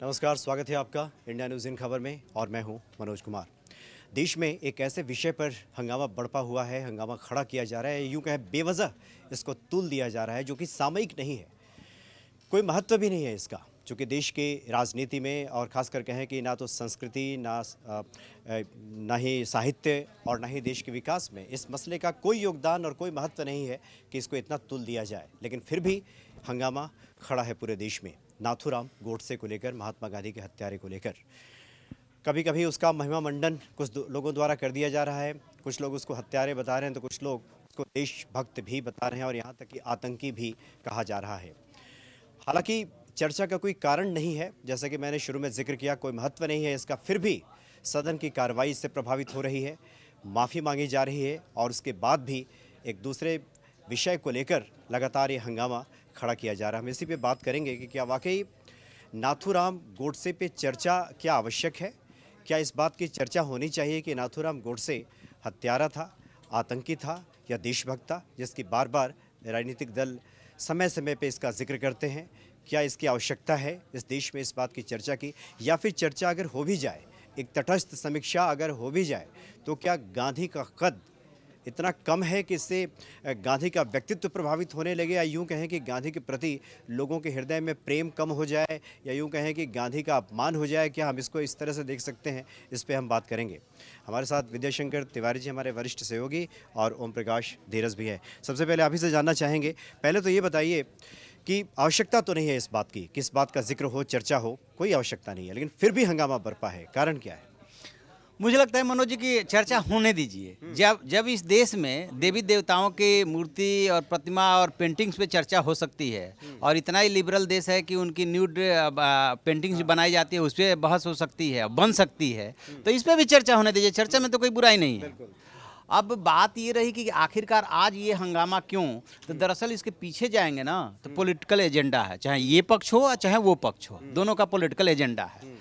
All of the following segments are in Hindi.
नमस्कार, स्वागत है आपका इंडिया न्यूज़ इन खबर में और मैं हूं मनोज कुमार। देश में एक ऐसे विषय पर हंगामा बढ़पा हुआ है, हंगामा खड़ा किया जा रहा है, यूं कहें बेवजह इसको तुल दिया जा रहा है, जो कि सामयिक नहीं है, कोई महत्व भी नहीं है इसका, चूँकि देश के राजनीति में और ख़ासकर कहें कि ना तो संस्कृति ना ही साहित्य और ना ही देश के विकास में इस मसले का कोई योगदान और कोई महत्व नहीं है कि इसको इतना तुल दिया जाए। लेकिन फिर भी हंगामा खड़ा है पूरे देश में, नाथूराम गोडसे को लेकर, महात्मा गांधी के हत्यारे को लेकर। कभी कभी उसका महिमा मंडन कुछ लोगों द्वारा कर दिया जा रहा है, कुछ लोग उसको हत्यारे बता रहे हैं तो कुछ लोग उसको देशभक्त भी बता रहे हैं और यहाँ तक कि आतंकी भी कहा जा रहा है। हालांकि चर्चा का कोई कारण नहीं है, जैसा कि मैंने शुरू में जिक्र किया, कोई महत्व नहीं है इसका, फिर भी सदन की कार्रवाई इससे प्रभावित हो रही है, माफ़ी मांगी जा रही है और उसके बाद भी एक दूसरे विषय को लेकर लगातार ये हंगामा खड़ा किया जा रहा है। हम इसी पे बात करेंगे कि क्या वाकई नाथूराम गोडसे पे चर्चा क्या आवश्यक है, क्या इस बात की चर्चा होनी चाहिए कि नाथूराम गोडसे हत्यारा था, आतंकी था या देशभक्त था, जिसकी बार बार राजनीतिक दल समय समय पे इसका जिक्र करते हैं। क्या इसकी आवश्यकता है इस देश में इस बात की चर्चा की, या फिर चर्चा अगर हो भी जाए, एक तटस्थ समीक्षा अगर हो भी जाए, तो क्या गांधी का कद इतना कम है कि इससे गांधी का व्यक्तित्व प्रभावित होने लगे, या यूं कहें कि गांधी के प्रति लोगों के हृदय में प्रेम कम हो जाए, या यूं कहें कि गांधी का अपमान हो जाए? क्या हम इसको इस तरह से देख सकते हैं? इस पे हम बात करेंगे। हमारे साथ विद्याशंकर तिवारी जी हमारे वरिष्ठ सहयोगी और ओम प्रकाश धीरज भी है। सबसे पहले आप ही से जानना चाहेंगे, पहले तो ये बताइए कि आवश्यकता तो नहीं है इस बात की, किस बात का जिक्र हो, चर्चा हो, कोई आवश्यकता नहीं है, लेकिन फिर भी हंगामा बरपा है, कारण क्या है? मुझे लगता है मनोज जी की चर्चा होने दीजिए। जब इस देश में देवी देवताओं की मूर्ति और प्रतिमा और पेंटिंग्स पे चर्चा हो सकती है और इतना ही लिबरल देश है कि उनकी न्यूड पेंटिंग्स बनाई जाती है, उस पर बहस हो सकती है, बन सकती है, तो इस पर भी चर्चा होने दीजिए। चर्चा में तो कोई बुराई नहीं है। अब बात ये रही कि आखिरकार आज ये हंगामा क्यों, तो दरअसल इसके पीछे जाएंगे ना तो पॉलिटिकल एजेंडा है, चाहे ये पक्ष हो चाहे वो पक्ष हो, दोनों का पॉलिटिकल एजेंडा है।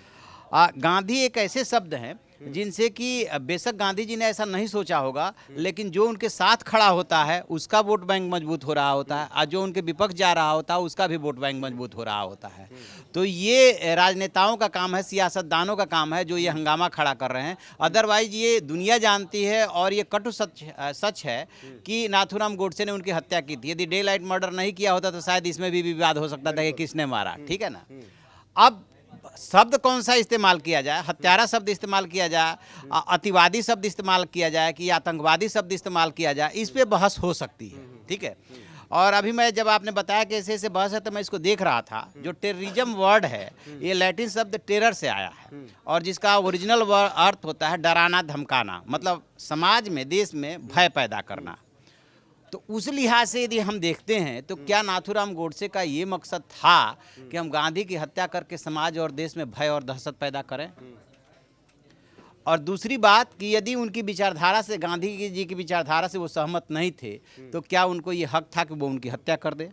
गांधी एक ऐसे शब्द हैं जिनसे कि बेशक गांधी जी ने ऐसा नहीं सोचा होगा, लेकिन जो उनके साथ खड़ा होता है उसका वोट बैंक मजबूत हो रहा होता है, और जो उनके विपक्ष जा रहा होता है उसका भी वोट बैंक मजबूत हो रहा होता है। तो ये राजनेताओं का काम है, सियासतदानों का काम है जो ये हंगामा खड़ा कर रहे हैं। अदरवाइज ये दुनिया जानती है और ये कटु सच है कि नाथूराम गोडसे ने उनकी हत्या की थी। यदि डे लाइट मर्डर नहीं किया होता तो शायद इसमें भी विवाद हो सकता था कि किसने मारा, ठीक है ना। अब शब्द कौन सा इस्तेमाल किया जाए, हत्यारा शब्द इस्तेमाल किया जाए, अतिवादी शब्द इस्तेमाल किया जाए कि आतंकवादी शब्द इस्तेमाल किया जाए, इस पे बहस हो सकती है, ठीक है। और अभी मैं जब आपने बताया कि ऐसे ऐसे बहस है तो मैं इसको देख रहा था। जो टेररिज्म वर्ड है ये लैटिन शब्द टेरर से आया है और जिसका ओरिजिनल अर्थ होता है डराना धमकाना, मतलब समाज में, देश में भय पैदा करना। तो उस लिहाज से यदि हम देखते हैं तो क्या नाथूराम गोडसे का ये मकसद था कि हम गांधी की हत्या करके समाज और देश में भय और दहशत पैदा करें? और दूसरी बात कि यदि उनकी विचारधारा से, गांधी जी की विचारधारा से वो सहमत नहीं थे, तो क्या उनको ये हक था कि वो उनकी हत्या कर दे?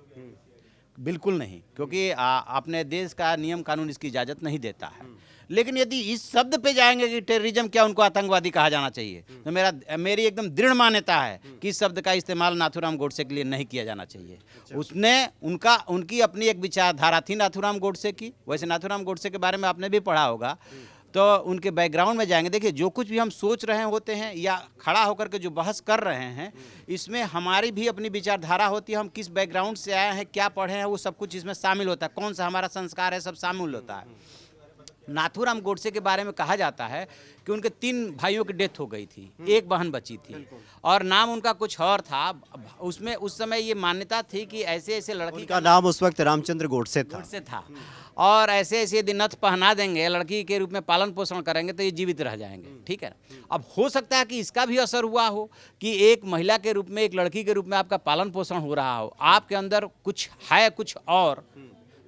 बिल्कुल नहीं, क्योंकि अपने देश का नियम कानून इसकी इजाज़त नहीं देता है। लेकिन यदि इस शब्द पे जाएंगे कि टेररिज्म, क्या उनको आतंकवादी कहा जाना चाहिए, तो मेरी एकदम दृढ़ मान्यता है कि इस शब्द का इस्तेमाल नाथूराम गोडसे के लिए नहीं किया जाना चाहिए। उसने उनकी अपनी एक विचारधारा थी नाथूराम गोडसे की। वैसे नाथूराम गोडसे के बारे में आपने भी पढ़ा होगा, तो उनके बैकग्राउंड में जाएंगे, देखिए जो कुछ भी हम सोच रहे होते हैं या खड़ा होकर के जो बहस कर रहे हैं, इसमें हमारी भी अपनी विचारधारा होती है। हम किस बैकग्राउंड से आए हैं, क्या पढ़े हैं, वो सब कुछ इसमें शामिल होता है। कौन सा हमारा संस्कार है, सब शामिल होता है। नाथूराम गोडसे के बारे में कहा जाता है कि उनके 3 भाइयों की डेथ हो गई थी, एक बहन बची थी और नाम उनका कुछ और था। उसमें उस समय ये मान्यता थी कि ऐसे ऐसे लड़की का नाम उस वक्त रामचंद्र गोडसे था और ऐसे ऐसे यदि नथ पहना देंगे, लड़की के रूप में पालन पोषण करेंगे तो ये जीवित रह जाएंगे, ठीक है। अब हो सकता है कि इसका भी असर हुआ हो कि एक महिला के रूप में, एक लड़की के रूप में आपका पालन पोषण हो रहा हो, आपके अंदर कुछ है कुछ और।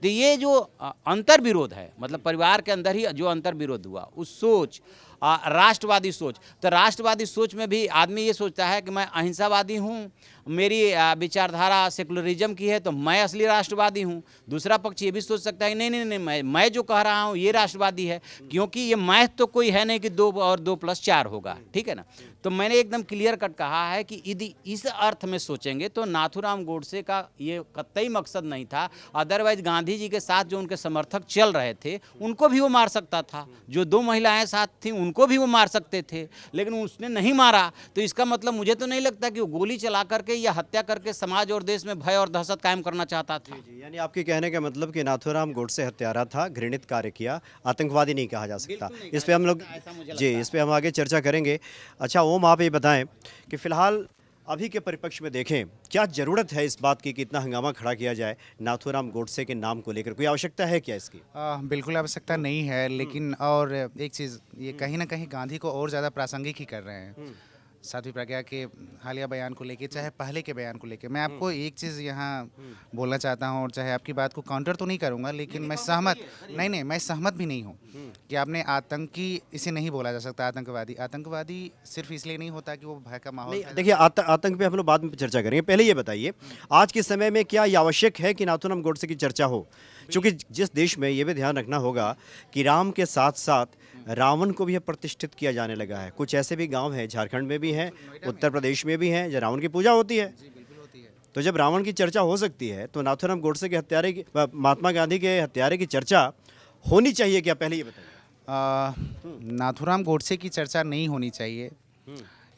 तो ये जो अंतर विरोध है, मतलब परिवार के अंदर ही जो अंतर विरोध हुआ, उस सोच राष्ट्रवादी सोच। तो राष्ट्रवादी सोच में भी आदमी ये सोचता है कि मैं अहिंसावादी हूँ, मेरी विचारधारा सेकुलरिज्म की है तो मैं असली राष्ट्रवादी हूँ। दूसरा पक्ष ये भी सोच सकता है कि नहीं नहीं नहीं, मैं जो कह रहा हूँ ये राष्ट्रवादी है, क्योंकि ये मैथ तो कोई है नहीं कि 2 और 2 + 4 होगा, ठीक है ना। तो मैंने एकदम क्लियर कट कहा है कि यदि इस अर्थ में सोचेंगे तो नाथूराम गोडसे का ये कतई मकसद नहीं था। अदरवाइज गांधी जी के साथ जो उनके समर्थक चल रहे थे उनको भी वो मार सकता था, जो 2 महिलाएं साथ थीं उनको भी वो मार सकते थे, लेकिन उसने नहीं मारा। तो इसका मतलब मुझे तो नहीं लगता कि वो गोली चला करके या हत्या करके समाज और देश में भय और दहशत कायम करना चाहता था। जी, यानी आपके कहने का मतलब कि नाथूराम गोडसे हत्यारा था, घृणित कार्य किया, आतंकवादी नहीं कहा जा सकता। बिल्कुल नहीं इस पे हम लोग ऐसा मुझे जी, इस पे हम आगे चर्चा करेंगे। अच्छा ओम, आप ये बताएं कि फिलहाल अभी के परिप्रेक्ष्य में देखें, क्या ज़रूरत है इस बात की कि इतना हंगामा खड़ा किया जाए नाथूराम गोडसे के नाम को लेकर? कोई आवश्यकता है क्या इसकी? बिल्कुल आवश्यकता नहीं है, लेकिन और एक चीज़ ये कहीं ना कहीं गांधी को और ज़्यादा प्रासंगिक ही कर रहे हैं। साध्वी प्रज्ञा के हालिया बयान को लेके, चाहे पहले के बयान को लेके। मैं आपको एक चीज़ यहाँ बोलना चाहता हूँ, और चाहे आपकी बात को काउंटर तो नहीं करूँगा, लेकिन मैं सहमत मैं सहमत भी नहीं हूँ कि आपने आतंकी इसे नहीं बोला जा सकता। आतंकवादी सिर्फ इसलिए नहीं होता कि वो भय का माहौल नहीं, देखिए आतंक पे हम लोग बाद में चर्चा करेंगे। पहले ये बताइए, आज के समय में क्या ये आवश्यक है कि नाथूराम गोडसे की चर्चा हो? क्योंकि जिस देश में ये भी ध्यान रखना होगा कि राम के साथ साथ रावण को भी प्रतिष्ठित किया जाने लगा है। कुछ ऐसे भी गांव हैं, झारखंड में भी हैं, उत्तर प्रदेश में भी हैं, जहाँ रावण की पूजा होती है। तो जब रावण की चर्चा हो सकती है तो नाथूराम गोडसे के हत्यारे की, महात्मा गांधी के हत्यारे की चर्चा होनी चाहिए क्या? पहले ये बताइए। नाथूराम गोडसे की चर्चा नहीं होनी चाहिए।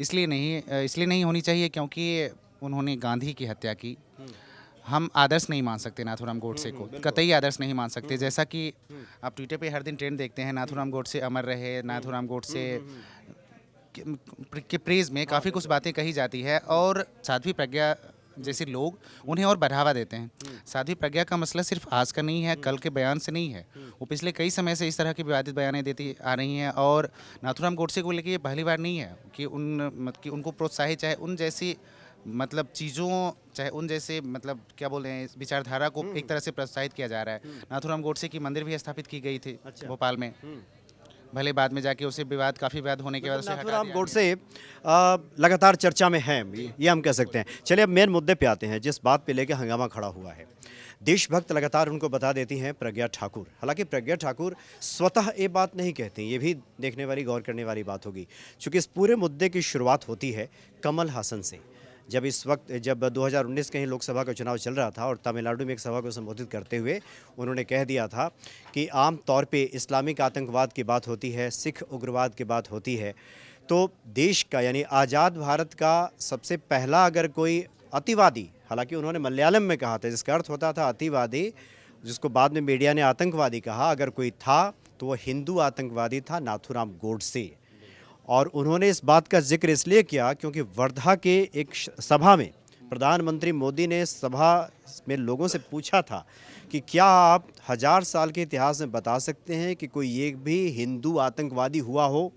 इसलिए नहीं होनी चाहिए क्योंकि उन्होंने गांधी की हत्या की। हम आदर्श नहीं मान सकते नाथूराम गोडसे को, कतई आदर्श नहीं मान सकते। जैसा कि आप ट्विटर पे हर दिन ट्रेंड देखते हैं, नाथूराम गोडसे अमर रहे, नाथूराम गोडसे के प्रेज में काफ़ी कुछ बातें कही जाती है, और साध्वी प्रज्ञा जैसे लोग उन्हें और बढ़ावा देते हैं। साध्वी प्रज्ञा का मसला सिर्फ आज का नहीं है, कल के बयान से नहीं है। वो पिछले कई समय से इस तरह की विवादित बयानें देती आ रही हैं, और नाथूराम गोडसे को लेकर ये पहली बार नहीं है कि उनको प्रोत्साहित, चाहे उन जैसी चीज़ों, चाहे उन जैसे क्या बोल रहे हैं, विचारधारा को एक तरह से प्रोत्साहित किया जा रहा है। नाथूराम गोडसे की मंदिर भी स्थापित की गई थी भोपाल में। भले बाद में जाके उसे काफ़ी विवाद होने के बाद उसे हटा नाथूराम दिया गोडसे लगातार चर्चा में हैं, ये हम कह सकते हैं। चलिए अब मेन मुद्दे पे आते हैं, जिस बात पे लेके हंगामा खड़ा हुआ है। देशभक्त लगातार उनको बता देती हैं प्रज्ञा ठाकुर। हालांकि प्रज्ञा ठाकुर स्वतः ये बात नहीं कहती, ये भी देखने वाली, गौर करने वाली बात होगी, क्योंकि इस पूरे मुद्दे की शुरुआत होती है कमल हासन से। जब 2019 कहीं लोकसभा का चुनाव चल रहा था और तमिलनाडु में एक सभा को संबोधित करते हुए उन्होंने कह दिया था कि आम तौर पे इस्लामिक आतंकवाद की बात होती है, सिख उग्रवाद की बात होती है, तो देश का यानी आज़ाद भारत का सबसे पहला अगर कोई अतिवादी, हालांकि उन्होंने मलयालम में कहा था जिसका अर्थ होता था अतिवादी, जिसको बाद में मीडिया ने आतंकवादी कहा, अगर कोई था तो वो हिंदू आतंकवादी था, नाथूराम गोडसे। और उन्होंने इस बात का जिक्र इसलिए किया क्योंकि वर्धा के एक सभा में प्रधानमंत्री मोदी ने सभा में लोगों से पूछा था कि क्या आप 1000 साल के इतिहास में बता सकते हैं कि कोई एक भी हिंदू आतंकवादी हुआ हो?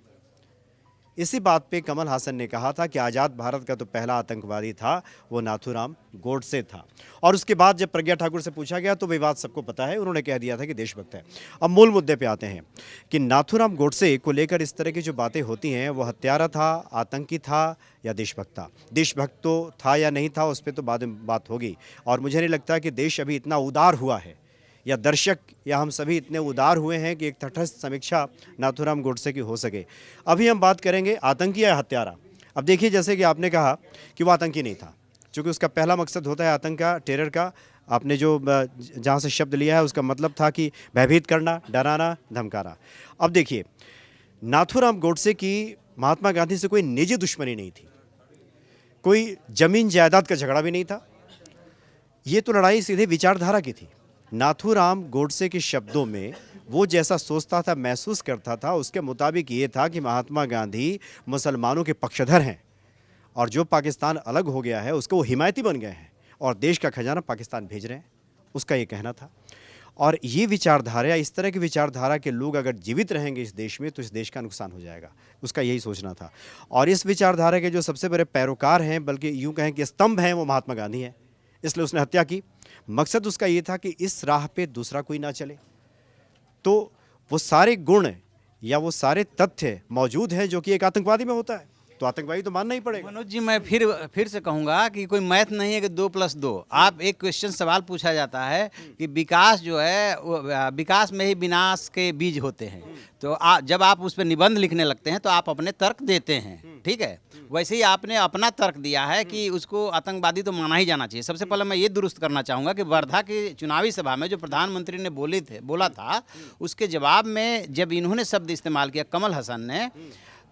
इसी बात पे कमल हासन ने कहा था कि आज़ाद भारत का तो पहला आतंकवादी था वो नाथूराम गोडसे था। और उसके बाद जब प्रज्ञा ठाकुर से पूछा गया तो विवाद सबको पता है, उन्होंने कह दिया था कि देशभक्त है। अब मूल मुद्दे पे आते हैं कि नाथूराम गोडसे को लेकर इस तरह की जो बातें होती हैं, वो हत्यारा था, आतंकी था या देशभक्त था? देशभक्त तो था या नहीं था, उस पर तो बाद में बात होगी। और मुझे नहीं लगता कि देश अभी इतना उदार हुआ है या दर्शक या हम सभी इतने उदार हुए हैं कि एक तटस्थ समीक्षा नाथूराम गोडसे की हो सके। अभी हम बात करेंगे आतंकी या हत्यारा। अब देखिए, जैसे कि आपने कहा कि वो आतंकी नहीं था, क्योंकि उसका पहला मकसद होता है आतंक का, टेरर का। आपने जो जहाँ से शब्द लिया है उसका मतलब था कि भयभीत करना, डराना, धमकाना। अब देखिए, नाथूराम गोडसे की महात्मा गांधी से कोई निजी दुश्मनी नहीं थी, कोई जमीन जायदाद का झगड़ा भी नहीं था। ये तो लड़ाई सीधे विचारधारा की थी। नाथूराम गोडसे के शब्दों में वो जैसा सोचता था, महसूस करता था, उसके मुताबिक ये था कि महात्मा गांधी मुसलमानों के पक्षधर हैं और जो पाकिस्तान अलग हो गया है उसको वो हिमायती बन गए हैं और देश का खजाना पाकिस्तान भेज रहे हैं, उसका ये कहना था। और ये विचारधारा, इस तरह की विचारधारा के लोग अगर जीवित रहेंगे इस देश में तो इस देश का नुकसान हो जाएगा, उसका यही सोचना था। और इस विचारधारा के जो सबसे बड़े पैरोकार हैं, बल्कि यूँ कहें कि स्तंभ हैं, वो महात्मा गांधी हैं। इसलिए उसने हत्या की। मकसद उसका ये था कि इस राह पे दूसरा कोई ना चले। तो वो सारे गुण या वो सारे तथ्य मौजूद हैं जो कि एक आतंकवादी में होता है, तो आतंकवादी तो मानना ही पड़ेगा। मनोज जी, मैं फिर से कहूंगा कि कोई मैथ नहीं है कि 2+2। आप एक क्वेश्चन सवाल पूछा जाता है कि विकास जो है वो विकास में ही विनाश के बीज होते हैं, तो जब आप उस पर निबंध लिखने लगते हैं तो आप अपने तर्क देते हैं, ठीक है। वैसे ही आपने अपना तर्क दिया है कि उसको आतंकवादी तो माना ही जाना चाहिए। सबसे पहले मैं ये दुरुस्त करना चाहूँगा कि वर्धा की चुनावी सभा में जो प्रधानमंत्री ने बोला था, उसके जवाब में जब इन्होंने शब्द इस्तेमाल किया, कमल हसन ने,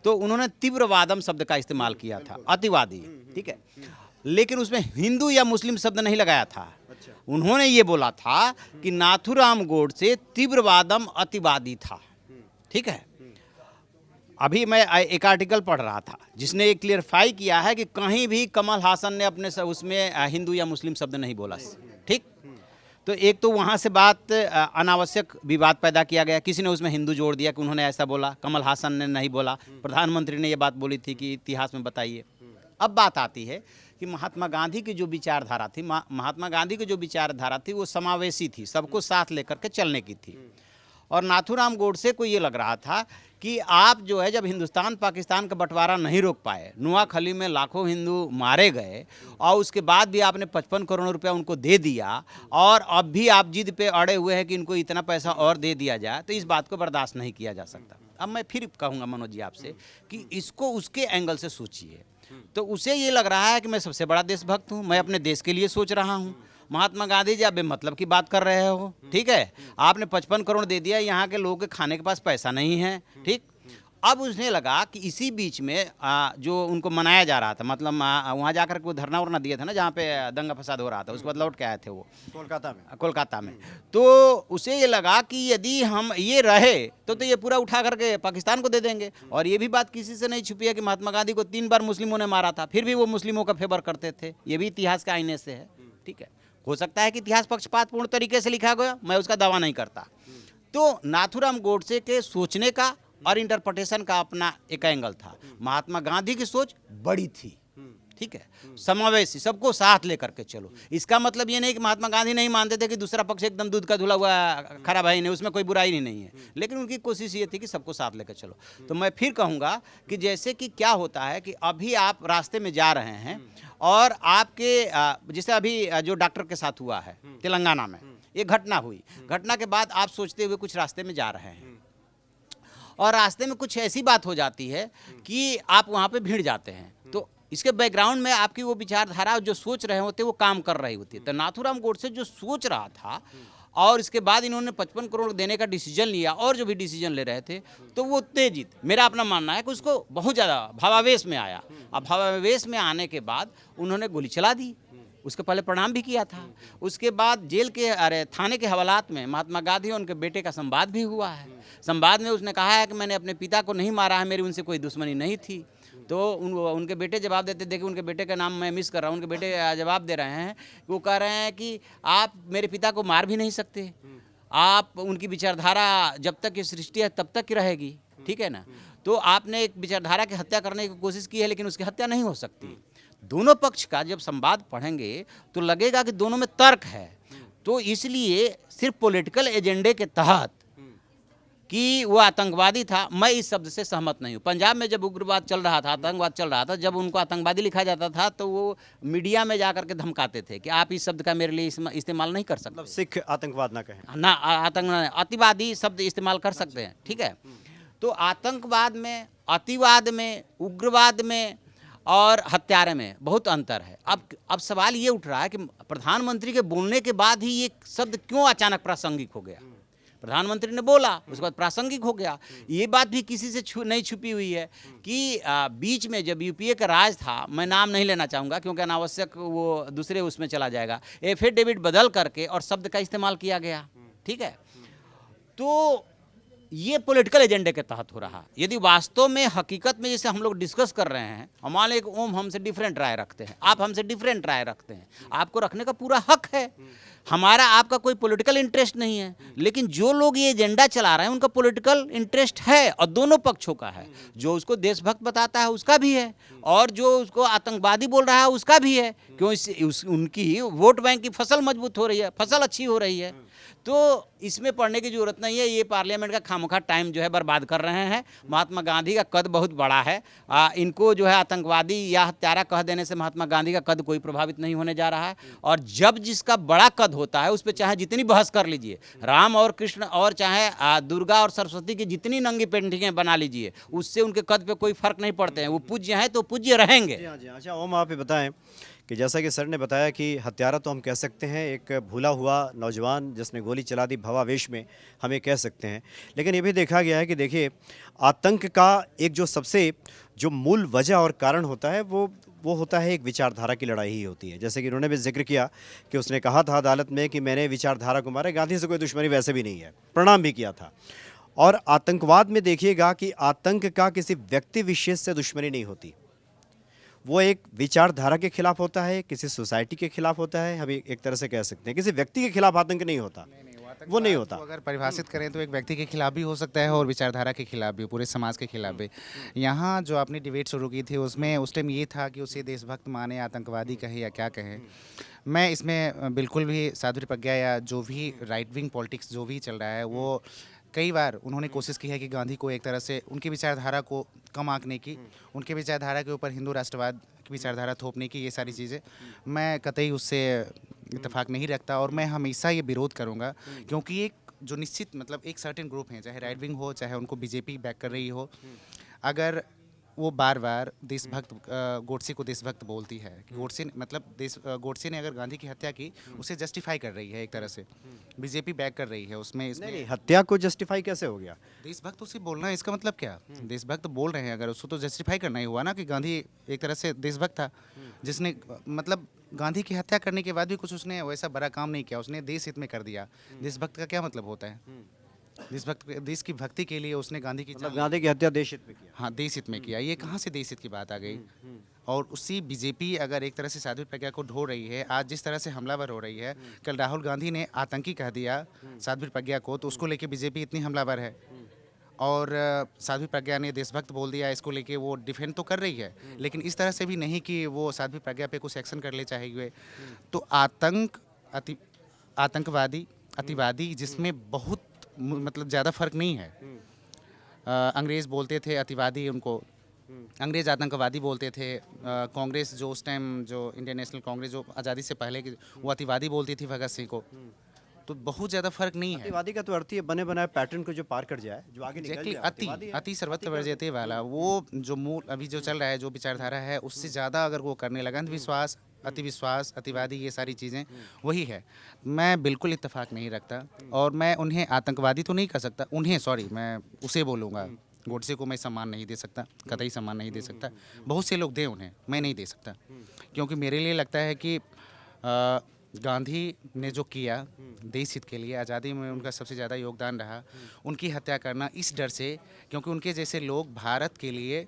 तो उन्होंने तीव्रवादम शब्द का इस्तेमाल किया था, अतिवादी, ठीक है। लेकिन उसमें हिंदू या मुस्लिम शब्द नहीं लगाया था। उन्होंने ये बोला था कि नाथूराम गोडसे तीव्रवादम अतिवादी था, ठीक है। अभी मैं एक आर्टिकल पढ़ रहा था जिसने ये क्लियरफाई किया है कि कहीं भी कमल हासन ने अपने उसमें हिंदू या मुस्लिम शब्द नहीं बोला, ठीक। तो एक तो वहाँ से बात अनावश्यक विवाद पैदा किया गया, किसी ने उसमें हिंदू जोड़ दिया कि उन्होंने ऐसा बोला, कमल हासन ने नहीं बोला, प्रधानमंत्री ने ये बात बोली थी कि इतिहास में बताइए। अब बात आती है कि महात्मा गांधी की जो विचारधारा थी, महात्मा गांधी की जो विचारधारा थी वो समावेशी थी, सबको साथ लेकर के चलने की थी। और नाथूराम गोडसे को ये लग रहा था कि आप जो है, जब हिंदुस्तान पाकिस्तान का बंटवारा नहीं रोक पाए, नुआखली में लाखों हिंदू मारे गए और उसके बाद भी आपने 55 करोड़ रुपया उनको दे दिया और अब भी आप जिद पे अड़े हुए हैं कि इनको इतना पैसा और दे दिया जाए, तो इस बात को बर्दाश्त नहीं किया जा सकता। अब मैं फिर कहूँगा मनोज जी आपसे कि इसको उसके एंगल से सोचिए। तो उसे ये लग रहा है कि मैं सबसे बड़ा देशभक्त हूँ, मैं अपने देश के लिए सोच रहा हूँ। महात्मा गांधी जी, आप बेमतलब की बात कर रहे हो, ठीक है। आपने 55 करोड़ दे दिया, यहाँ के लोगों के खाने के पास पैसा नहीं है, ठीक। अब उसने लगा कि इसी बीच में जो उनको मनाया जा रहा था, मतलब वहाँ जाकर के धरना वरना दिया था ना, जहाँ पे दंगा फसाद हो रहा था, उसके बाद लौट के आए थे वो कोलकाता में। तो उसे ये लगा कि यदि हम ये रहे तो ये पूरा उठा करके पाकिस्तान को दे देंगे। और ये भी बात किसी से नहीं छुपी है कि महात्मा गांधी को 3 बार मुस्लिमों ने मारा था, फिर भी वो मुस्लिमों का फेवर करते थे। ये भी इतिहास के आईने से है, ठीक है। हो सकता है कि इतिहास पक्षपातपूर्ण तरीके से लिखा गया, मैं उसका दावा नहीं करता। तो नाथूराम गोडसे के सोचने का और इंटरप्रिटेशन का अपना एक एंगल था। महात्मा गांधी की सोच बड़ी थी, ठीक है, समावेशी, सबको साथ लेकर के चलो। इसका मतलब ये नहीं कि महात्मा गांधी नहीं मानते थे कि दूसरा पक्ष एकदम दूध का धुला हुआ खरा भाई नहीं, उसमें कोई बुराई नहीं है, लेकिन उनकी कोशिश ये थी कि सबको साथ लेकर चलो। तो मैं फिर कहूँगा कि जैसे कि क्या होता है कि अभी आप रास्ते में जा रहे हैं और आपके जैसे अभी जो डॉक्टर के साथ हुआ है तेलंगाना में, ये घटना हुई, घटना के बाद आप सोचते हुए कुछ रास्ते में जा रहे हैं और रास्ते में कुछ ऐसी बात हो जाती है कि आप वहाँ पे भीड़ जाते हैं, तो इसके बैकग्राउंड में आपकी वो विचारधारा जो सोच रहे होते वो काम कर रही होती है। तो नाथूराम गोडसे जो सोच रहा था और इसके बाद इन्होंने 55 करोड़ देने का डिसीजन लिया और जो भी डिसीजन ले रहे थे, तो वो उत्तेजित, मेरा अपना मानना है कि उसको बहुत ज़्यादा भावावेश में आया। अब भावावेश में आने के बाद उन्होंने गोली चला दी, उसके पहले प्रणाम भी किया था। उसके बाद जेल के थाने के हवालात में महात्मा गांधी और उनके बेटे का संवाद भी हुआ है। संवाद में उसने कहा है कि मैंने अपने पिता को नहीं मारा है, मेरी उनसे कोई दुश्मनी नहीं थी। तो उनके बेटे जवाब देते, देखिए उनके बेटे का नाम मैं मिस कर रहा हूँ, उनके बेटे जवाब दे रहे हैं, वो कह रहे हैं कि आप मेरे पिता को मार भी नहीं सकते, आप उनकी विचारधारा जब तक ये सृष्टि है तब तक ही रहेगी, ठीक है ना। तो आपने एक विचारधारा की हत्या करने की कोशिश की है, लेकिन उसकी हत्या नहीं हो सकती। दोनों पक्ष का जब संवाद पढ़ेंगे तो लगेगा कि दोनों में तर्क है। तो इसलिए सिर्फ पॉलिटिकल एजेंडे के तहत कि वो आतंकवादी था, मैं इस शब्द से सहमत नहीं हूँ। पंजाब में जब उग्रवाद चल रहा था, आतंकवाद चल रहा था, जब उनको आतंकवादी लिखा जाता था तो वो मीडिया में जाकर के धमकाते थे कि आप इस शब्द का मेरे लिए इस्तेमाल नहीं कर सकते। मतलब सिख आतंकवाद ना कहें, ना आतंक, अतिवादी शब्द इस्तेमाल कर सकते हैं, ठीक है। तो आतंकवाद में, अतिवाद में, उग्रवाद में और हत्यारे में बहुत अंतर है। अब सवाल ये उठ रहा है कि प्रधानमंत्री के बोलने के बाद ही ये शब्द क्यों अचानक प्रासंगिक हो गया। प्रधानमंत्री ने बोला, उसके बाद प्रासंगिक हो गया। ये बात भी किसी से नहीं छुपी हुई है कि बीच में जब यूपीए का राज था, मैं नाम नहीं लेना चाहूँगा क्योंकि अनावश्यक वो दूसरे उसमें चला जाएगा, एफिडेविट बदल करके और शब्द का इस्तेमाल किया गया, ठीक है। तो ये पॉलिटिकल एजेंडे के तहत हो रहा। यदि वास्तव में हकीकत में जैसे हम लोग डिस्कस कर रहे हैं, हमारे एक ओम हमसे डिफरेंट राय रखते हैं, आप हमसे डिफरेंट राय रखते हैं, आपको रखने का पूरा हक है। हमारा आपका कोई पॉलिटिकल इंटरेस्ट नहीं है, लेकिन जो लोग ये एजेंडा चला रहे हैं उनका पॉलिटिकल इंटरेस्ट है और दोनों पक्षों का है। जो उसको देशभक्त बताता है उसका भी है और जो उसको आतंकवादी बोल रहा है उसका भी है। क्यों? उनकी वोट बैंक की फसल मजबूत हो रही है, फसल अच्छी हो रही है। तो इसमें पढ़ने की जरूरत नहीं है। ये पार्लियामेंट का खामखा टाइम जो है बर्बाद कर रहे हैं। महात्मा गांधी का कद बहुत बड़ा है। इनको जो है आतंकवादी या हत्यारा कह देने से महात्मा गांधी का कद कोई प्रभावित नहीं होने जा रहा है। और जब जिसका बड़ा कद होता है उस पर चाहे जितनी बहस कर लीजिए, राम और कृष्ण और चाहे दुर्गा और सरस्वती की जितनी नंगी पेंटिंगें बना लीजिए, उससे उनके कद पे कोई फर्क नहीं पड़ते हैं। वो पूज्य हैं तो पूज्य रहेंगे। जी हाँ, जी हाँ। अच्छा ओम, आप ये बताएं कि जैसा कि सर ने बताया कि हत्यारा तो हम कह सकते हैं, एक भूला हुआ नौजवान जिसने गोली चला दी भवावेश में, हम ये कह सकते हैं। लेकिन ये भी देखा गया है कि देखिए, आतंक का एक जो सबसे जो मूल वजह और कारण होता है वो होता है एक विचारधारा की लड़ाई ही होती है। जैसे कि उन्होंने भी जिक्र किया कि उसने कहा था अदालत में कि मैंने विचारधारा को मारा। गांधी से कोई दुश्मनी वैसे भी नहीं है, प्रणाम भी किया था। और आतंकवाद में देखिएगा कि आतंक का किसी व्यक्ति विशेष से दुश्मनी नहीं होती, वो एक विचारधारा के खिलाफ होता है, किसी सोसाइटी के खिलाफ होता है। हम एक तरह से कह सकते हैं किसी व्यक्ति के खिलाफ आतंक नहीं होता, वो नहीं होता। तो अगर परिभाषित करें तो एक व्यक्ति के खिलाफ भी हो सकता है और विचारधारा के खिलाफ भी, पूरे समाज के खिलाफ भी। यहाँ जो आपने डिबेट शुरू की थी उसमें उस टाइम ये था कि उसे देशभक्त माने, आतंकवादी कहे या क्या कहें। मैं इसमें बिल्कुल भी साध्वी प्रज्ञा या जो भी राइट विंग पॉलिटिक्स जो भी चल रहा है, वो कई बार उन्होंने कोशिश की है कि गांधी को एक तरह से उनकी विचारधारा को कम आंकने की, उनके विचारधारा के ऊपर हिंदू राष्ट्रवाद की विचारधारा थोपने की, ये सारी चीज़ें मैं कतई उससे इत्तेफाक नहीं रखता। और मैं हमेशा ये विरोध करूँगा क्योंकि एक जो निश्चित मतलब एक सर्टेन ग्रुप है, चाहे राइट विंग हो चाहे उनको बीजेपी बैक कर रही हो, अगर वो बार बार देशभक्त गोडसे को देशभक्त बोलती है कि गोडसे मतलब गोडसे ने अगर गांधी की हत्या की उसे जस्टिफाई कर रही है, एक तरह से बीजेपी बैक कर रही है उसमें। नहीं, हत्या को जस्टिफाई कैसे हो गया? देशभक्त उसे बोलना है, इसका मतलब क्या? देशभक्त बोल रहे हैं अगर, उसको तो जस्टिफाई करना ही हुआ ना कि गांधी एक तरह से देशभक्त था, जिसने मतलब गांधी की हत्या करने के बाद भी कुछ उसने वैसा बड़ा काम नहीं किया, उसने देश हित में कर दिया। देशभक्त का क्या मतलब होता है? देशभक्त देश की भक्ति के लिए उसने गांधी की मतलब गांधी की हत्या देश हित में किया। हाँ, देश हित में किया। ये कहाँ से देश हित की बात आ गई? और उसी बीजेपी अगर एक तरह से साध्वी प्रज्ञा को ढो रही है, आज जिस तरह से हमलावर हो रही है, कल राहुल गांधी ने आतंकी कह दिया साध्वी प्रज्ञा को, तो उसको लेके बीजेपी इतनी हमलावर है। और साध्वी प्रज्ञा ने देशभक्त बोल दिया, इसको लेके वो डिफेंड तो कर रही है, लेकिन इस तरह से भी नहीं कि वो साध्वी प्रज्ञा पे कुछ एक्शन कर ले चाहे हुए। तो आतंकवादी अतिवादी जिसमें बहुत मतलब ज़्यादा फर्क नहीं है। अंग्रेज़ बोलते थे अतिवादी उनको, अंग्रेज़ आतंकवादी बोलते थे। कांग्रेस जो उस टाइम जो इंडियन नेशनल कांग्रेस जो आज़ादी से पहले की, वो अतिवादी बोलती थी भगत सिंह को। तो बहुत ज़्यादा फर्क नहीं है। अतिवादी का तो अर्थ ही बने बनाए पैटर्न को जो पार कर जाए, जो आगे निकल एग्जैक्टली, जाए, अति अतिवादी है। अति सर्वत्र वर्जयते वाला, वो जो मूल अभी जो चल रहा है, जो विचारधारा है, उससे ज़्यादा अगर वो करने लगा, अंधविश्वास, अतिविश्वास, अतिवादी, ये सारी चीज़ें वही है। मैं बिल्कुल इत्तेफाक नहीं रखता और मैं उन्हें आतंकवादी तो नहीं कह सकता, उन्हें सॉरी मैं उसे बोलूँगा, गोडसे को मैं सम्मान नहीं दे सकता, कतई सम्मान नहीं दे सकता। बहुत से लोग दें उन्हें, मैं नहीं दे सकता, क्योंकि मेरे लिए लगता है कि गांधी ने जो किया देश हित के लिए, आज़ादी में उनका सबसे ज़्यादा योगदान रहा। उनकी हत्या करना इस डर से, क्योंकि उनके जैसे लोग भारत के लिए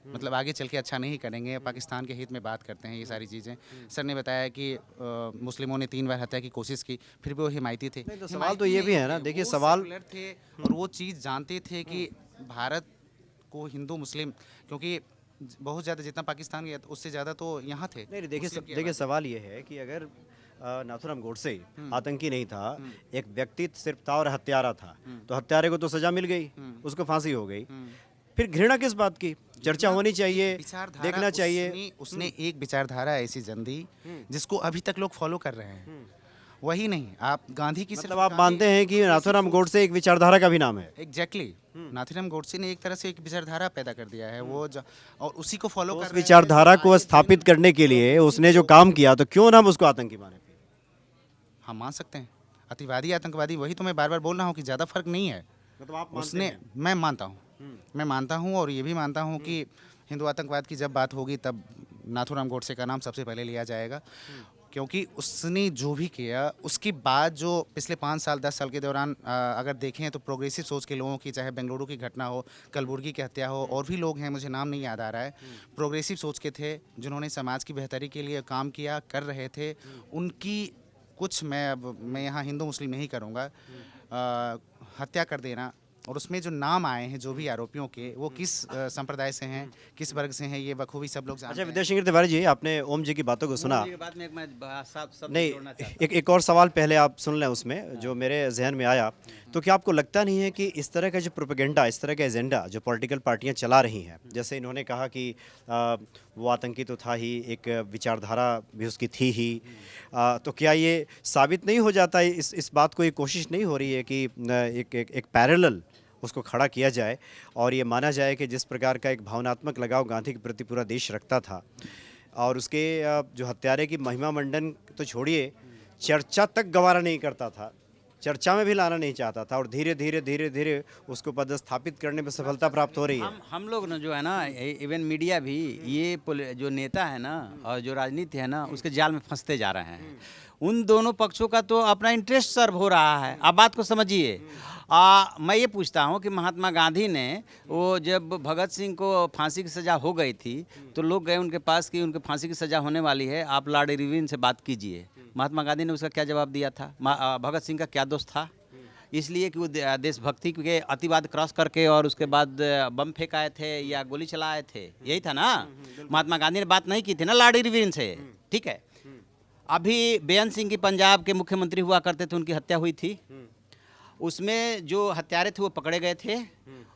मतलब आगे चल के अच्छा नहीं करेंगे, पाकिस्तान के हित में बात करते हैं, ये सारी चीज़ें। सर ने बताया कि मुस्लिमों ने 3 बार हत्या की कोशिश की, फिर भी वो हिमायती थे। नहीं, तो सवाल तो ये भी है ना, देखिए वो सवाल सेकुलर थे और वो चीज़ जानते थे कि भारत को हिंदू मुस्लिम, क्योंकि बहुत ज़्यादा जितना पाकिस्तान गया उससे ज़्यादा तो यहाँ थे। नहीं, देखिए मुस्लिम की देखिए आबादी। सवाल ये है कि अगर नाथूराम गोडसे आतंकी नहीं था, एक व्यक्ति सिर्फ था और हत्यारा था, तो हत्यारे को तो सजा मिल गई, उसको फांसी हो गई, फिर घृणा किस बात की? चर्चा होनी चाहिए, विचारधारा देखना चाहिए। उसने एक विचारधारा ऐसी जन दी जिसको अभी तक लोग फॉलो कर रहे हैं। वही नहीं, आप गांधी की मतलब आप मानते हैं कि नाथूराम गोडसे एक विचारधारा का भी नाम है? एग्जैक्टली, नाथूराम गोडसे ने एक तरह से एक विचारधारा पैदा कर दिया है वो और उसी को फॉलो कर उस रहे हैं। विचारधारा को स्थापित करने के लिए उसने जो काम किया, तो क्यों ना हम उसको आतंकी माने? हम मान सकते हैं अतिवादी आतंकवादी, वही तो मैं बार बार बोल रहा हूँ कि ज़्यादा फर्क नहीं है। मतलब आप मानते उसने हैं? मैं मानता हूँ और ये भी मानता हूँ कि हिंदू आतंकवाद की जब बात होगी तब नाथूराम गोडसे का नाम सबसे पहले लिया जाएगा, क्योंकि उसने जो भी किया उसके बाद जो पिछले 5 साल 10 साल के दौरान अगर देखें तो प्रोग्रेसिव सोच के लोगों की, चाहे बेंगलुरु की घटना हो, कलबुर्गी की हत्या हो, और भी लोग हैं मुझे नाम नहीं याद आ रहा है, प्रोग्रेसिव सोच के थे जिन्होंने समाज की बेहतरी के लिए काम किया, कर रहे थे, उनकी कुछ मैं यहाँ हिंदू मुस्लिम नहीं करूँगा, हत्या कर देना, और उसमें जो नाम आए हैं जो भी आरोपियों के, वो किस संप्रदाय से हैं, किस वर्ग से हैं, ये बखूबी सब लोग जानते अच्छा, हैं। विद्याशंकर तिवारी जी, आपने ओम जी की बातों को सुना। के बाद में एक मैं शब्द नहीं, जोड़ना चाहता हूं। एक और सवाल पहले आप सुन लें, उसमें जो मेरे जहन में आया, तो क्या आपको लगता नहीं है कि इस तरह का जो प्रोपेगेंडा, इस तरह का एजेंडा जो पॉलिटिकल पार्टियां चला रही हैं, जैसे इन्होंने कहा कि वो आतंकी तो था ही, एक विचारधारा भी उसकी थी ही, तो क्या ये साबित नहीं हो जाता है, इस बात को ये कोशिश नहीं हो रही है कि एक पैरेलल उसको खड़ा किया जाए और ये माना जाए कि जिस प्रकार का एक भावनात्मक लगाव गांधी के प्रति पूरा देश रखता था, और उसके जो हत्यारे की महिमा मंडन तो छोड़िए, चर्चा तक गवारा नहीं करता था, चर्चा में भी लाना नहीं चाहता था, और धीरे धीरे धीरे धीरे उसको पदस्थापित करने में सफलता प्राप्त हो रही है। हम लोग ना जो है ना, इवन मीडिया भी ये जो नेता है ना और जो राजनीति है ना, उसके जाल में फंसते जा रहे हैं। उन दोनों पक्षों का तो अपना इंटरेस्ट सर्व हो रहा है। आप बात को समझिए। मैं ये पूछता हूँ कि महात्मा गांधी ने, वो जब भगत सिंह को फांसी की सज़ा हो गई थी तो लोग गए उनके पास कि उनके फांसी की सज़ा होने वाली है, आप लॉर्ड इरविन से बात कीजिए। महात्मा गांधी ने उसका क्या जवाब दिया था? भगत सिंह का क्या दोष था? इसलिए कि वो देशभक्ति के अतिवाद क्रॉस करके और उसके बाद बम फेंकाए थे या गोली चलाए थे, यही था ना। महात्मा गांधी ने बात नहीं की थी ना लॉर्ड इरविन से, ठीक है। अभी बेअंत सिंह की पंजाब के मुख्यमंत्री हुआ करते थे, उनकी हत्या हुई थी, उसमें जो हत्यारे थे वो पकड़े गए थे,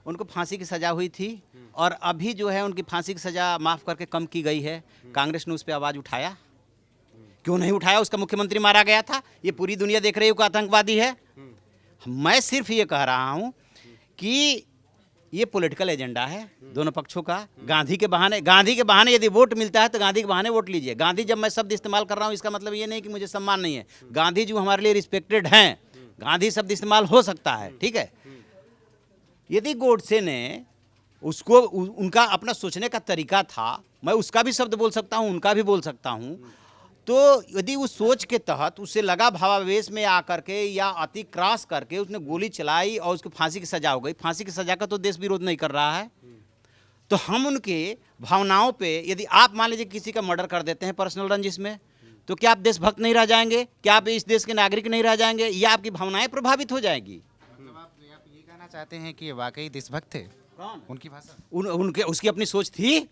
उनको फांसी की सज़ा हुई थी, और अभी जो है उनकी फांसी की सज़ा माफ़ करके कम की गई है। कांग्रेस ने उस पर आवाज़ उठाया? क्यों नहीं उठाया? उसका मुख्यमंत्री मारा गया था, ये पूरी दुनिया देख रही है कि आतंकवादी है। मैं सिर्फ ये कह रहा हूँ कि ये पॉलिटिकल एजेंडा है दोनों पक्षों का। गांधी के बहाने यदि वोट मिलता है तो गांधी के बहाने वोट लीजिए। गांधी जब मैं शब्द इस्तेमाल कर रहा हूँ, इसका मतलब ये नहीं कि मुझे सम्मान नहीं है। गांधी जी हमारे लिए रिस्पेक्टेड हैं, गांधी शब्द इस्तेमाल हो सकता है, ठीक है। यदि गोडसे ने उसको, उनका अपना सोचने का तरीका था, मैं उसका भी शब्द बोल सकता हूँ, उनका भी बोल सकता हूँ, तो यदि उस सोच के तहत उससे लगा भावावेश में आकर के या अति क्रॉस करके उसने गोली चलाई और उसको फांसी की सजा हो गई, फांसी की सजा का तो देश विरोध नहीं कर रहा है, तो हम उनके भावनाओं पे, यदि आप मान लीजिए किसी का मर्डर कर देते हैं पर्सनल रंजिश में, तो क्या आप देशभक्त नहीं रह जाएंगे? क्या आप इस देश के नागरिक नहीं रह जाएंगे? या आपकी भावनाएं प्रभावित हो जाएगी? मतलब आप ये कहना चाहते हैं कि ये वाकई देशभक्त थे? कौन? उनकी भाषा, उनके उसकी अपनी सोच थी।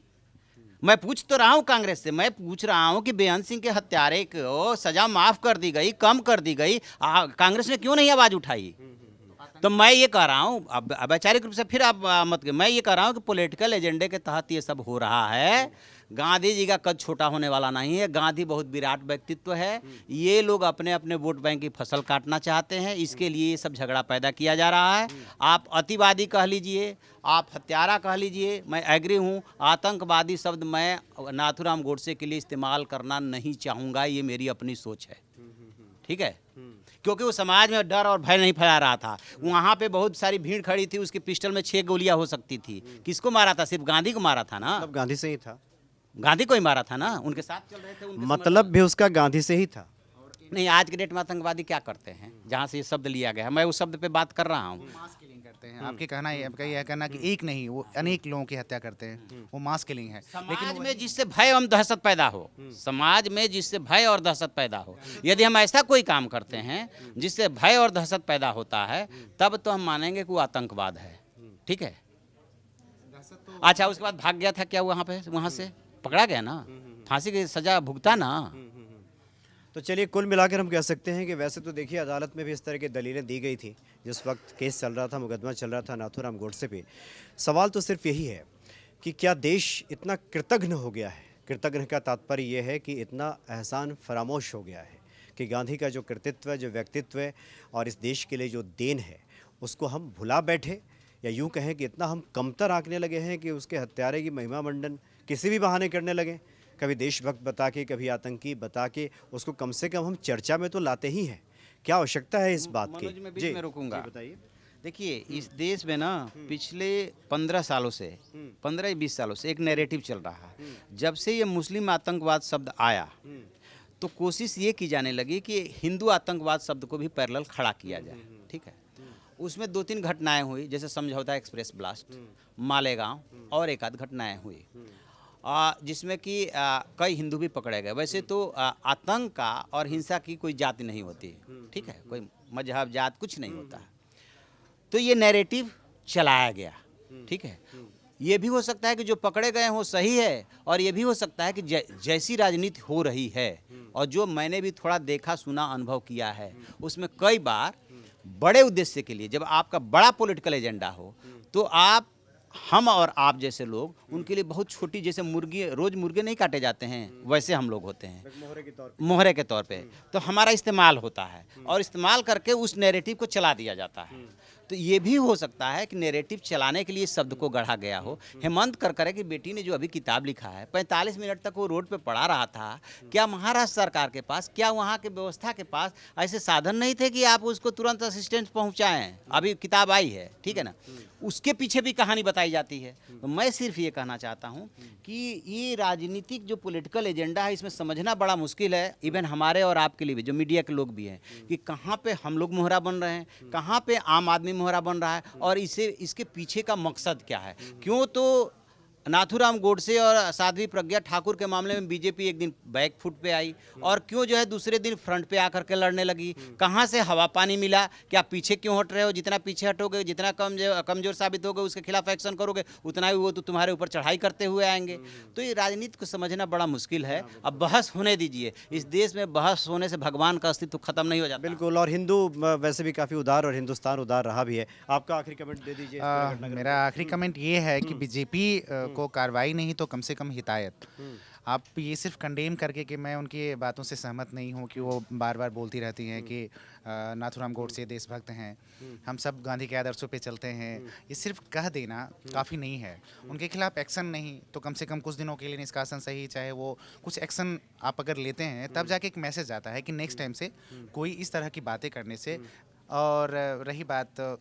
मैं पूछ तो रहा हूँ कांग्रेस से, मैं पूछ रहा हूँ कि बेअंत सिंह के हत्यारे को सजा माफ कर दी गई, कम कर दी गई, कांग्रेस ने क्यों नहीं आवाज उठाई? तो मैं ये कह रहा हूँ, अब वैचारिक रूप से फिर आप मत, मैं ये कह रहा हूँ कि पॉलिटिकल एजेंडे के तहत ये सब हो रहा है। गांधी जी का कद छोटा होने वाला नहीं है। गांधी बहुत विराट व्यक्तित्व है। ये लोग अपने अपने वोट बैंक की फसल काटना चाहते हैं, इसके लिए ये सब झगड़ा पैदा किया जा रहा है। आप अतिवादी कह लीजिए, आप हत्यारा कह लीजिए, मैं एग्री हूँ। आतंकवादी शब्द मैं नाथूराम गोडसे के लिए इस्तेमाल करना नहीं चाहूँगा, ये मेरी अपनी सोच है, ठीक है। क्योंकि वो समाज में डर और भय नहीं फैला रहा था। वहाँ पे बहुत सारी भीड़ खड़ी थी, उसके पिस्टल में 6 गोलियां हो सकती थी। किसको मारा था? सिर्फ गांधी को मारा था ना। मतलब गांधी से ही था, गांधी को ही मारा था ना, उनके साथ चल रहे थे, उनके मतलब भी उसका गांधी से ही था। नहीं, आज के डेट में आतंकवादी क्या करते हैं, जहाँ से ये शब्द लिया गया है, मैं उस शब्द पे बात कर रहा हूँ। मास किलिंग करते हैं। आपके कहना, आपका यह कहना कि एक नहीं, वो अनेक लोगों की हत्या करते हैं, वो मास किलिंग है। समाज में जिससे भय एवं दहशत पैदा हो, समाज में जिससे भय और दहशत पैदा हो, यदि हम ऐसा कोई काम करते हैं जिससे भय और दहशत पैदा होता है, तब तो हम मानेंगे कि वो आतंकवाद है, ठीक है। अच्छा, उसके बाद भाग गया था क्या वहाँ पे? वहाँ से पकड़ा गया ना, फांसी की सजा भुगता ना। तो चलिए, कुल मिलाकर हम कह सकते हैं कि वैसे तो देखिए अदालत में भी इस तरह की दलीलें दी गई थी जिस वक्त केस चल रहा था, मुकदमा चल रहा था नाथूराम गोडसे पे। सवाल तो सिर्फ यही है कि क्या देश इतना कृतघ्न हो गया है? कृतघ्न का तात्पर्य ये है कि इतना एहसान फरामोश हो गया है कि गांधी का जो कृतित्व, जो व्यक्तित्व है और इस देश के लिए जो देन है, उसको हम भुला बैठे, या यूँ कहें कि इतना हम कमतर आंकने लगे हैं कि उसके हत्यारे की महिमा मंडन किसी भी बहाने करने लगे, कभी देशभक्त बता के, कभी आतंकी बता के, उसको कम से कम हम चर्चा में तो लाते ही हैं। क्या आवश्यकता है इस बात की? मनोज, मैं बीच में रुकूंगा। बताइए। देखिए, इस देश में ना पिछले 15 सालों से, 15-20 सालों से एक नैरेटिव चल रहा है। जब से ये मुस्लिम आतंकवाद शब्द आया तो कोशिश ये की जाने लगी कि हिंदू आतंकवाद शब्द को भी पैरेलल खड़ा किया जाए, ठीक है। उसमें 2-3 घटनाएं हुई, जैसे समझौता एक्सप्रेस ब्लास्ट, मालेगांव और एक आध घटनाएं हुई। जिसमें कि कई हिंदू भी पकड़े गए। वैसे तो आतंक का और हिंसा की कोई जाति नहीं होती, ठीक है, कोई मजहब जात कुछ नहीं होता है। तो ये नैरेटिव चलाया गया, ठीक है। ये भी हो सकता है कि जो पकड़े गए हो सही है, और ये भी हो सकता है कि जैसी राजनीति हो रही है और जो मैंने भी थोड़ा देखा सुना अनुभव किया है, उसमें कई बार बड़े उद्देश्य के लिए जब आपका बड़ा पॉलिटिकल एजेंडा हो तो हम और आप जैसे लोग उनके लिए बहुत छोटी, जैसे मुर्गी, रोज मुर्गे नहीं काटे जाते हैं वैसे हम लोग होते हैं मोहरे के तौर पे, तो हमारा इस्तेमाल होता है और इस्तेमाल करके उस नैरेटिव को चला दिया जाता है। तो ये भी हो सकता है कि नैरेटिव चलाने के लिए शब्द को गढ़ा गया हो। हेमंत करकरे की बेटी ने जो अभी किताब लिखा है, 45 मिनट तक वो रोड पे पड़ा रहा था। क्या महाराष्ट्र सरकार के पास, क्या वहाँ के व्यवस्था के पास ऐसे साधन नहीं थे कि आप उसको तुरंत असिस्टेंस पहुँचाएँ? अभी किताब आई है, ठीक है ना, उसके पीछे भी कहानी बताई जाती है। तो मैं सिर्फ ये कहना चाहता हूँ कि ये राजनीतिक जो पॉलिटिकल एजेंडा है, इसमें समझना बड़ा मुश्किल है, इवन हमारे और आपके लिए भी, जो मीडिया के लोग भी हैं, कि कहाँ पे हम लोग मोहरा बन रहे हैं, कहाँ पे आम आदमी मोहरा बन रहा है, और इसके पीछे का मकसद क्या है। क्यों तो नाथूराम गोडसे और साध्वी प्रज्ञा ठाकुर के मामले में बीजेपी एक दिन बैक फुट पे आई, और क्यों जो है दूसरे दिन फ्रंट पे आकर के लड़ने लगी। कहाँ से हवा पानी मिला कि आप पीछे क्यों हट रहे हो? जितना पीछे हटोगे, जितना कमजोर साबित होगे, उसके खिलाफ एक्शन करोगे, उतना ही वो तो तुम्हारे ऊपर चढ़ाई करते हुए आएंगे। तो ये राजनीति को समझना बड़ा मुश्किल है। अब बहस होने दीजिए। इस देश में बहस होने से भगवान का अस्तित्व खत्म नहीं हो जाता। बिल्कुल, और हिंदू वैसे भी काफ़ी उदार और हिंदुस्तान उदार रहा भी है। आपका आखिरी कमेंट दे दीजिए इस पूरे घटनाक्रम मेरा आखिरी कमेंट ये है कि बीजेपी को कार्रवाई नहीं तो कम से कम हिदायत। आप ये सिर्फ कंडेम करके कि मैं उनकी बातों से सहमत नहीं हूँ कि वो बार बार बोलती रहती हैं कि नाथूराम गोडसे देशभक्त हैं, हम सब गांधी के आदर्शों पे चलते हैं, ये सिर्फ कह देना काफ़ी नहीं है। उनके खिलाफ एक्शन नहीं तो कम से कम कुछ दिनों के लिए निष्कासन सही, चाहे वो कुछ एक्शन आप अगर लेते हैं तब जाके एक मैसेज आता है कि नेक्स्ट टाइम से कोई इस तरह की बातें करने से। और रही बात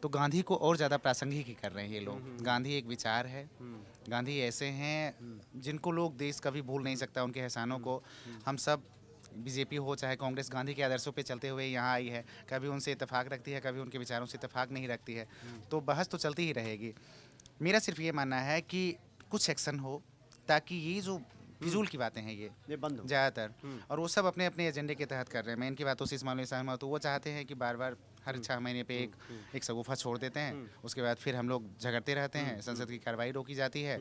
तो गांधी को और ज़्यादा प्रासंगिक ही कर रहे हैं ये लोग। गांधी एक विचार है, गांधी ऐसे हैं जिनको लोग देश कभी भूल नहीं सकता, उनके एहसानों को। हम सब, बीजेपी हो चाहे कांग्रेस, गांधी के आदर्शों पे चलते हुए यहाँ आई है। कभी उनसे इत्तेफाक रखती है, कभी उनके विचारों से इत्तेफाक नहीं रखती है, तो बहस तो चलती ही रहेगी। मेरा सिर्फ ये मानना है कि कुछ एक्शन हो ताकि ये जो फिजूल की बातें हैं ये बंद हो ज़्यादातर, और वो सब अपने अपने एजेंडे के तहत कर रहे हैं। मैं इनकी बातों से इस मामले में सहमत हूँ। वो चाहते हैं कि बार बार हर 6 महीने पे एक सगुफा छोड़ देते हैं, उसके बाद फिर हम लोग झगड़ते रहते हैं, संसद की कार्रवाई रोकी जाती है,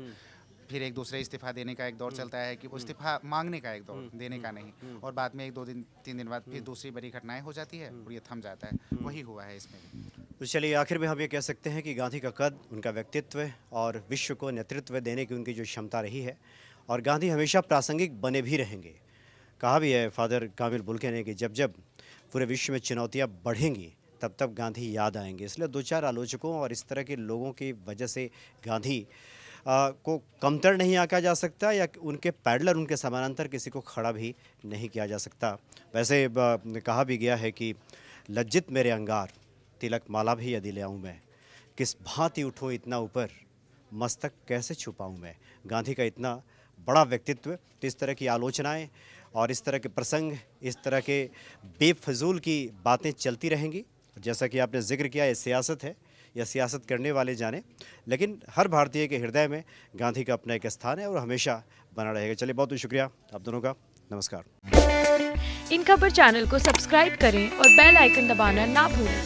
फिर एक दूसरे इस्तीफा देने का एक दौर चलता है कि वो इस्तीफा मांगने का एक दौर, देने का नहीं, और बाद में 1-2 दिन 3 दिन बाद फिर दूसरी बड़ी घटनाएं हो जाती है और ये थम जाता है। वही हुआ है इसमें भी। तो चलिए, आखिर में हम ये कह सकते हैं कि गांधी का कद, उनका व्यक्तित्व और विश्व को नेतृत्व देने की उनकी जो क्षमता रही है, और गांधी हमेशा प्रासंगिक बने भी रहेंगे। कहा भी है फादर कामिल बुल्के ने कि जब जब पूरे विश्व में चुनौतियां बढ़ेंगी तब तब गांधी याद आएंगे। इसलिए 2-4 आलोचकों और इस तरह के लोगों की वजह से गांधी को कमतर नहीं आंका जा सकता, या उनके पैडलर, उनके समानांतर किसी को खड़ा भी नहीं किया जा सकता। वैसे कहा भी गया है कि लज्जित मेरे अंगार, तिलक माला भी यदि ले आऊँ मैं, किस भांति उठूँ इतना ऊपर, मस्तक कैसे छुपाऊँ मैं। गांधी का इतना बड़ा व्यक्तित्व, तो इस तरह की आलोचनाएं और इस तरह के प्रसंग, इस तरह के बेफजूल की बातें चलती रहेंगी। जैसा कि आपने जिक्र किया, ये सियासत है, या सियासत करने वाले जाने, लेकिन हर भारतीय के हृदय में गांधी का अपना एक स्थान है और हमेशा बना रहेगा। चलिए, बहुत बहुत शुक्रिया आप दोनों का। नमस्कार। इन खबर चैनल को सब्सक्राइब करें और बेल आइकन दबाना ना भूलें